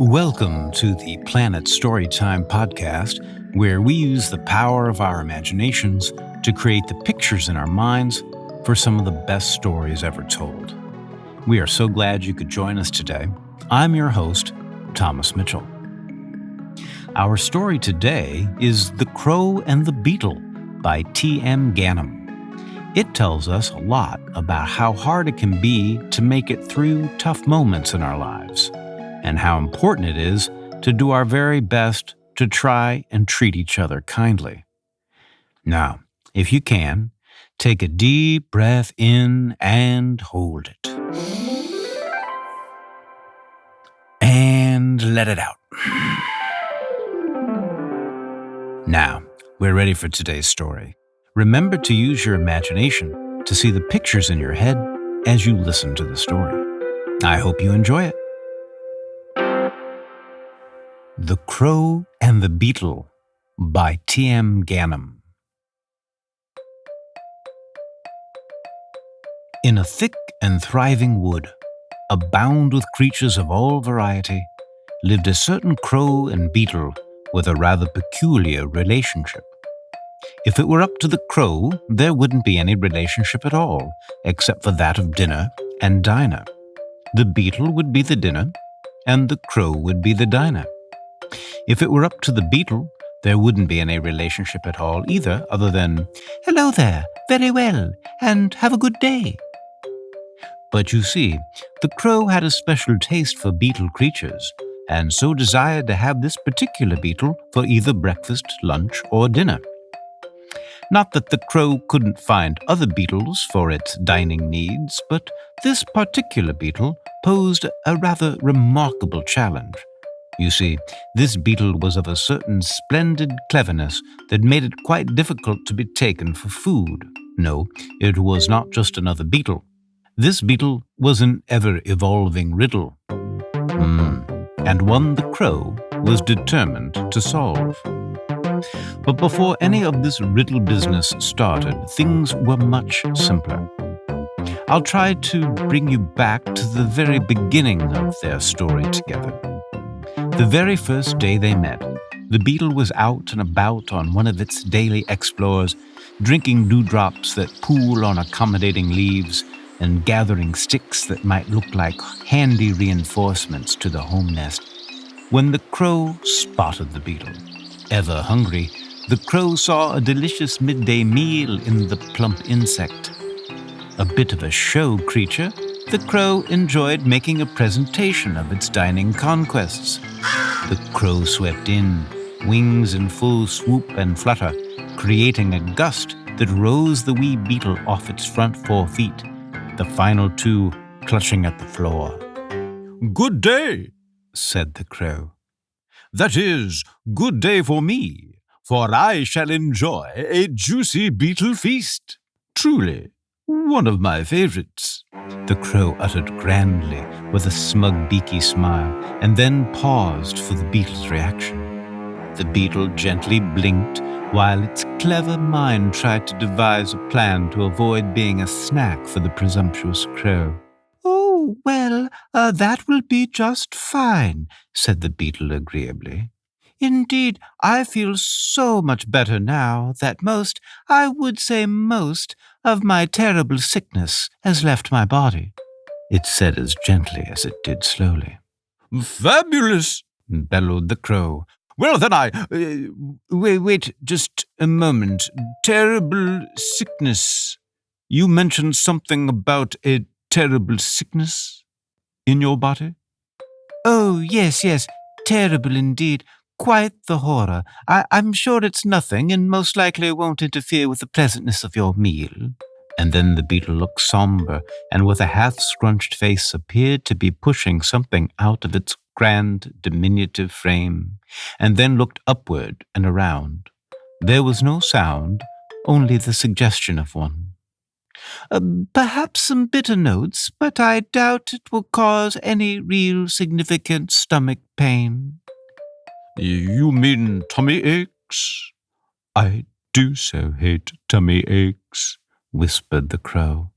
Welcome to the Planet Storytime podcast, where we use the power of our imaginations to create the pictures in our minds for some of the best stories ever told. We are so glad you could join us today. I'm your host, Thomas Mitchell. Our story today is The Crow and the Beetle by TM Ganim. It tells us a lot about how hard it can be to make it through tough moments in our lives, and how important it is to do our very best to try and treat each other kindly. Now, if you can, take a deep breath in and hold it. And let it out. Now, we're ready for today's story. Remember to use your imagination to see the pictures in your head as you listen to the story. I hope you enjoy it. The Crow and the Beetle by TM Ganim. In a thick and thriving wood, abound with creatures of all variety, lived a certain crow and beetle with a rather peculiar relationship. If it were up to the crow, there wouldn't be any relationship at all, except for that of dinner and diner. The beetle would be the dinner, and the crow would be the diner. If it were up to the beetle, there wouldn't be any relationship at all either, other than, "Hello there, very well, and have a good day." But you see, the crow had a special taste for beetle creatures, and so desired to have this particular beetle for either breakfast, lunch, or dinner. Not that the crow couldn't find other beetles for its dining needs, but this particular beetle posed a rather remarkable challenge. You see, this beetle was of a certain splendid cleverness that made it quite difficult to be taken for food. No, it was not just another beetle. This beetle was an ever-evolving riddle, and one the crow was determined to solve. But before any of this riddle business started, things were much simpler. I'll try to bring you back to the very beginning of their story together. The very first day they met, the beetle was out and about on one of its daily explores, drinking dewdrops that pool on accommodating leaves and gathering sticks that might look like handy reinforcements to the home nest, when the crow spotted the beetle. Ever hungry, the crow saw a delicious midday meal in the plump insect. A bit of a show creature, the crow enjoyed making a presentation of its dining conquests. The crow swept in, wings in full swoop and flutter, creating a gust that rose the wee beetle off its front 4 feet, the final 2 clutching at the floor. "Good day," said the crow. "That is, good day for me, for I shall enjoy a juicy beetle feast. Truly, one of my favorites," the crow uttered grandly with a smug beaky smile, and then paused for the beetle's reaction. The beetle gently blinked while its clever mind tried to devise a plan to avoid being a snack for the presumptuous crow. "Oh, well, that will be just fine," said the beetle agreeably. "Indeed, I feel so much better now that I would say most, of my terrible sickness has left my body," it said as gently as it did slowly. "Fabulous!" bellowed the crow. "Well, then wait just a moment. Terrible sickness. You mentioned something about a terrible sickness in your body?" "Oh, yes, terrible indeed. Quite the horror. I'm sure it's nothing, and most likely won't interfere with the pleasantness of your meal." And then the beetle looked somber, and with a half-scrunched face appeared to be pushing something out of its grand, diminutive frame, and then looked upward and around. There was no sound, only the suggestion of one. "Perhaps some bitter notes, but I doubt it will cause any real significant stomach pain." "You mean tummy aches? I do so hate tummy aches," whispered the crow.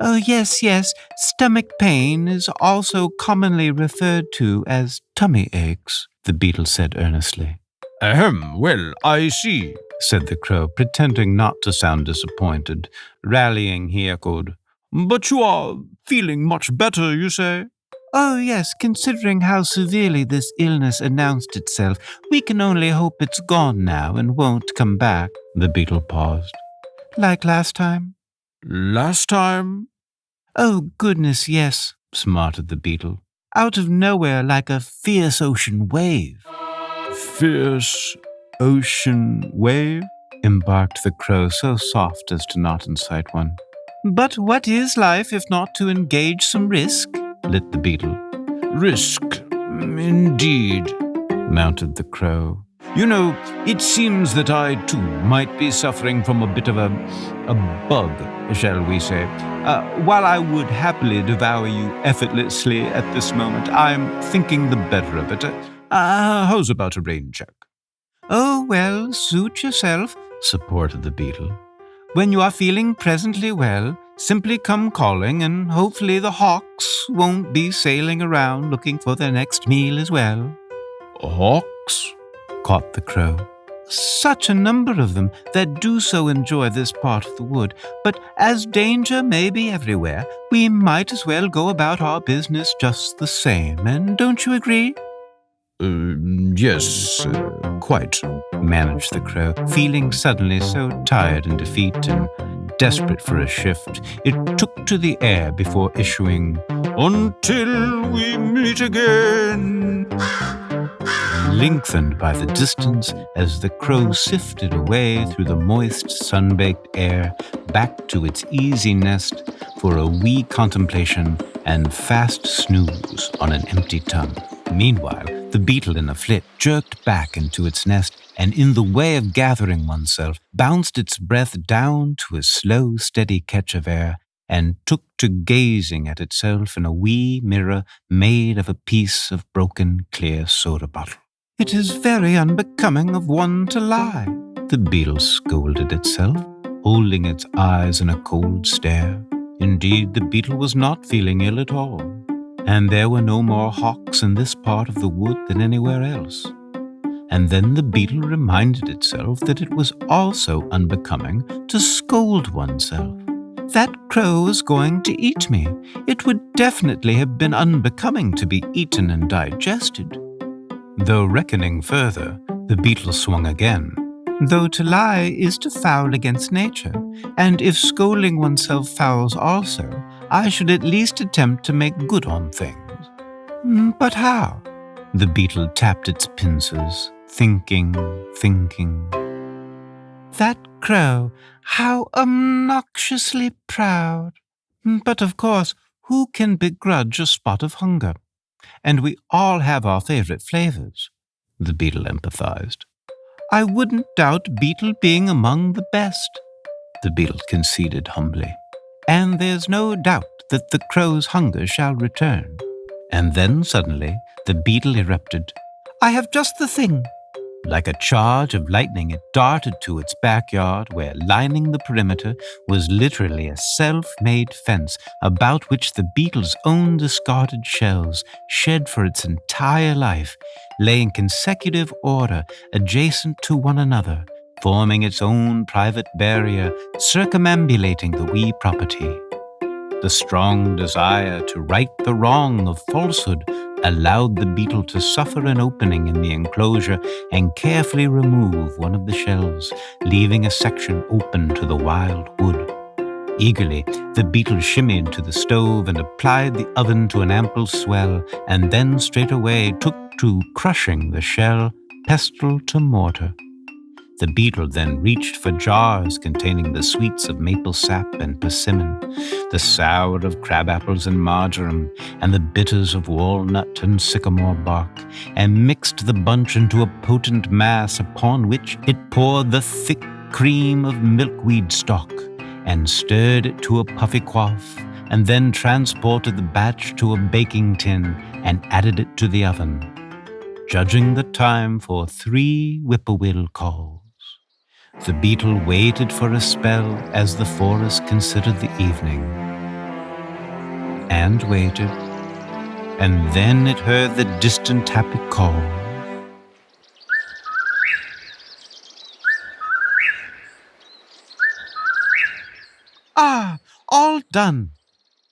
Oh, yes, yes. Stomach pain is also commonly referred to as tummy aches, the beetle said earnestly. Ahem, well, I see, said the crow, pretending not to sound disappointed. Rallying, he echoed, But you are feeling much better, you say? Oh, yes, considering how severely this illness announced itself, we can only hope it's gone now and won't come back. The beetle paused. Like last time? Last time? Oh, goodness, yes, smarted the beetle. Out of nowhere like a fierce ocean wave. Fierce ocean wave? Embarked the crow, so soft as to not incite one. But what is life if not to engage some risk? Lit the beetle. Risk, indeed, mounted the crow. You know, it seems that I, too, might be suffering from a bit of a bug, shall we say. While I would happily devour you effortlessly at this moment, I'm thinking the better of it. How's about a rain check? Oh, well, suit yourself, supported the beetle. When you are feeling presently well, simply come calling, and hopefully the hawks won't be sailing around looking for their next meal as well. Hawks? Caught the crow. Such a number of them that do so enjoy this part of the wood, but as danger may be everywhere, we might as well go about our business just the same, and don't you agree? Yes, quite, managed the crow, feeling suddenly so tired in defeat and desperate for a shift, it took to the air before issuing, Until we meet again. Lengthened by the distance as the crow sifted away through the moist, sun-baked air back to its easy nest for a wee contemplation and fast snooze on an empty tongue. Meanwhile, the beetle in a flit jerked back into its nest and, in the way of gathering oneself, bounced its breath down to a slow, steady catch of air and took to gazing at itself in a wee mirror made of a piece of broken, clear soda bottle. It is very unbecoming of one to lie, the beetle scolded itself, holding its eyes in a cold stare. Indeed, the beetle was not feeling ill at all, and there were no more hawks in this part of the wood than anywhere else. And then the beetle reminded itself that it was also unbecoming to scold oneself. That crow was going to eat me. It would definitely have been unbecoming to be eaten and digested. Though reckoning further, the beetle swung again. Though to lie is to foul against nature, and if scolding oneself fouls also, I should at least attempt to make good on things. But how? The beetle tapped its pincers, thinking. That crow, how obnoxiously proud. But of course, who can begrudge a spot of hunger? And we all have our favorite flavors, the beetle empathized. I wouldn't doubt beetle being among the best, the beetle conceded humbly. And there's no doubt that the crow's hunger shall return. And then suddenly the beetle erupted. I have just the thing. Like a charge of lightning, it darted to its backyard where, lining the perimeter, was literally a self-made fence about which the beetle's own discarded shells, shed for its entire life, lay in consecutive order adjacent to one another, forming its own private barrier, circumambulating the wee property. The strong desire to right the wrong of falsehood allowed the beetle to suffer an opening in the enclosure and carefully remove one of the shelves, leaving a section open to the wild wood. Eagerly, the beetle shimmied to the stove and applied the oven to an ample swell, and then straightway took to crushing the shell, pestle to mortar. The beetle then reached for jars containing the sweets of maple sap and persimmon, the sour of crabapples and marjoram, and the bitters of walnut and sycamore bark, and mixed the bunch into a potent mass upon which it poured the thick cream of milkweed stock, and stirred it to a puffy quaff, and then transported the batch to a baking tin and added it to the oven, judging the time for 3 whippoorwill calls. The beetle waited for a spell as the forest considered the evening, and waited, and then it heard the distant happy call. Ah, all done,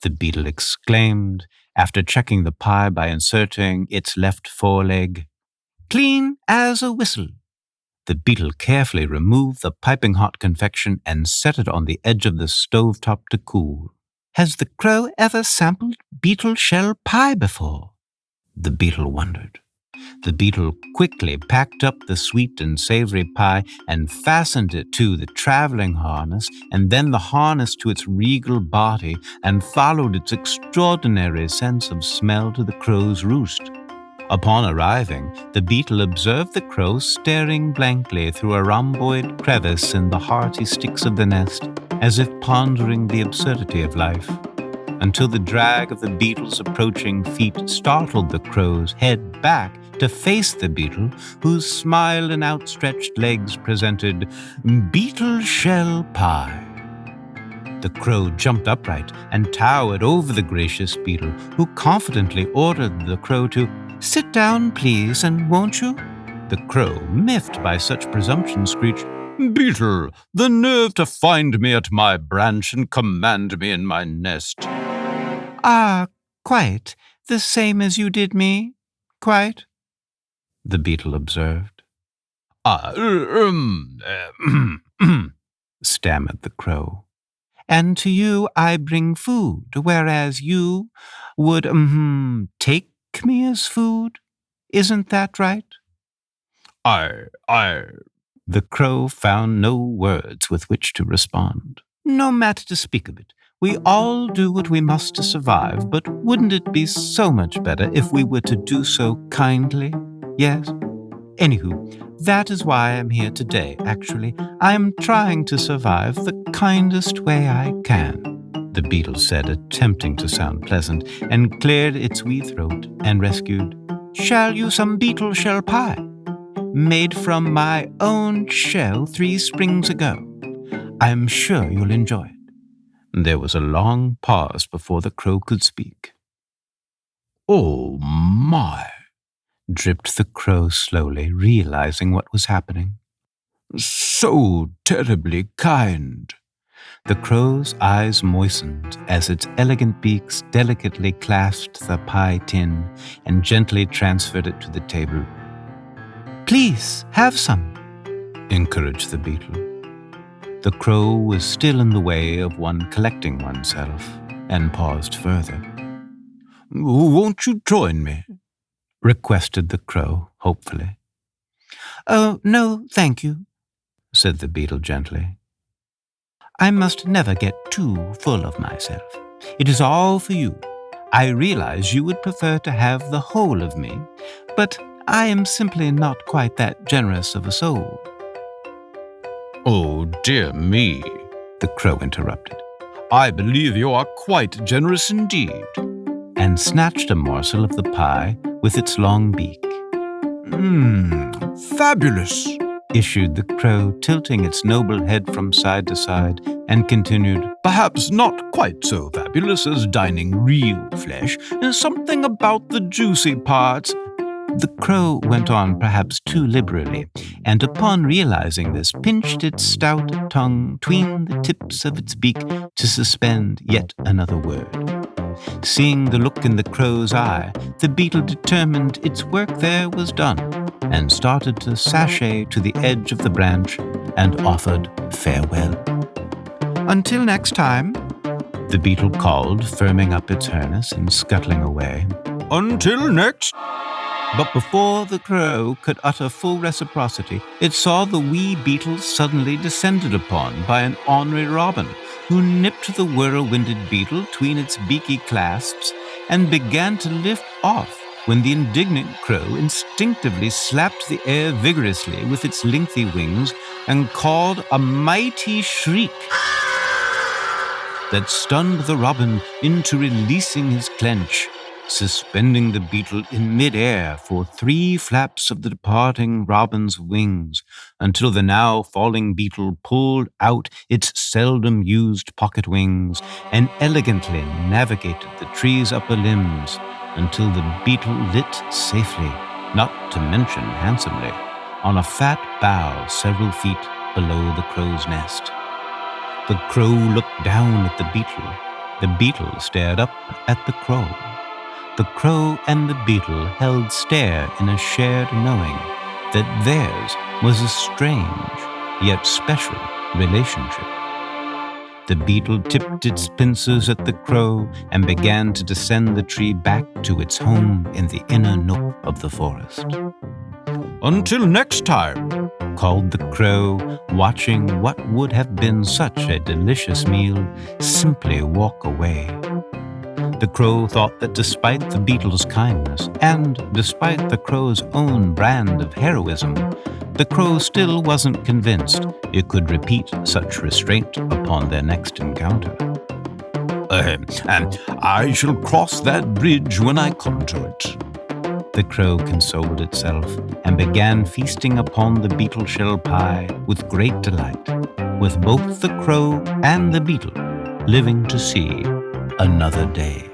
the beetle exclaimed after checking the pie by inserting its left foreleg. clean as a whistle. The beetle carefully removed the piping hot confection and set it on the edge of the stovetop to cool. Has the crow ever sampled beetle shell pie before? The beetle wondered. The beetle quickly packed up the sweet and savory pie and fastened it to the traveling harness and then the harness to its regal body and followed its extraordinary sense of smell to the crow's roost. Upon arriving, the beetle observed the crow staring blankly through a rhomboid crevice in the hearty sticks of the nest, as if pondering the absurdity of life, until the drag of the beetle's approaching feet startled the crow's head back to face the beetle, whose smile and outstretched legs presented beetle shell pie. The crow jumped upright and towered over the gracious beetle, who confidently ordered the crow to sit down, please, and won't you? The crow, miffed by such presumption, screeched, Beetle, the nerve to find me at my branch and command me in my nest. Ah, quite, the same as you did me, quite, the beetle observed. Stammered the crow. And to you I bring food, whereas you would, take me as food? Isn't that right? The crow found no words with which to respond. No matter to speak of it. We all do what we must to survive, but wouldn't it be so much better if we were to do so kindly? Yes? Anywho, that is why I'm here today, actually. I'm trying to survive the kindest way I can, the beetle said, attempting to sound pleasant, and cleared its wee throat and rescued, Shall you some beetle shell pie? Made from my own shell 3 springs ago. I'm sure you'll enjoy it. There was a long pause before the crow could speak. Oh, my, dripped the crow slowly, realizing what was happening. So terribly kind. The crow's eyes moistened as its elegant beaks delicately clasped the pie tin and gently transferred it to the table. Please, have some, encouraged the beetle. The crow was still in the way of one collecting oneself and paused further. Won't you join me? Requested the crow hopefully. Oh, no, thank you, said the beetle gently. I must never get too full of myself. It is all for you. I realize you would prefer to have the whole of me, but I am simply not quite that generous of a soul. Oh, dear me, the crow interrupted. I believe you are quite generous indeed, and snatched a morsel of the pie with its long beak. Fabulous, issued the crow, tilting its noble head from side to side, and continued, Perhaps not quite so fabulous as dining real flesh. There's something about the juicy parts. The crow went on perhaps too liberally, and upon realizing this, pinched its stout tongue tween the tips of its beak to suspend yet another word. Seeing the look in the crow's eye, the beetle determined its work there was done, and started to sashay to the edge of the branch and offered farewell. Until next time, the beetle called, firming up its harness and scuttling away. Until next. But before the crow could utter full reciprocity, it saw the wee beetle suddenly descended upon by an ornery robin, who nipped the whirlwinded beetle tween its beaky clasps and began to lift off, when the indignant crow instinctively slapped the air vigorously with its lengthy wings and called a mighty shriek that stunned the robin into releasing his clench, suspending the beetle in midair for 3 flaps of the departing robin's wings, until the now falling beetle pulled out its seldom used pocket wings and elegantly navigated the tree's upper limbs until the beetle lit safely, not to mention handsomely, on a fat bough several feet below the crow's nest. The crow looked down at the beetle. The beetle stared up at the crow. The crow and the beetle held stare in a shared knowing that theirs was a strange yet special relationship. The beetle tipped its pincers at the crow and began to descend the tree back to its home in the inner nook of the forest. Until next time, called the crow, watching what would have been such a delicious meal simply walk away. The crow thought that despite the beetle's kindness, and despite the crow's own brand of heroism, the crow still wasn't convinced it could repeat such restraint upon their next encounter. And I shall cross that bridge when I come to it. The crow consoled itself and began feasting upon the beetle shell pie with great delight, with both the crow and the beetle living to see another day.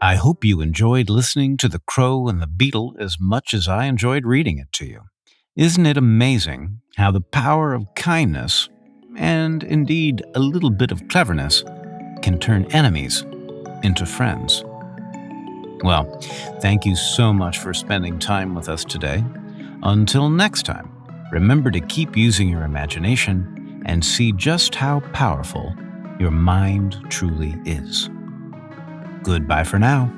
I hope you enjoyed listening to The Crow and the Beetle as much as I enjoyed reading it to you. Isn't it amazing how the power of kindness, and indeed a little bit of cleverness, can turn enemies into friends? Well, thank you so much for spending time with us today. Until next time, remember to keep using your imagination and see just how powerful your mind truly is. Goodbye for now.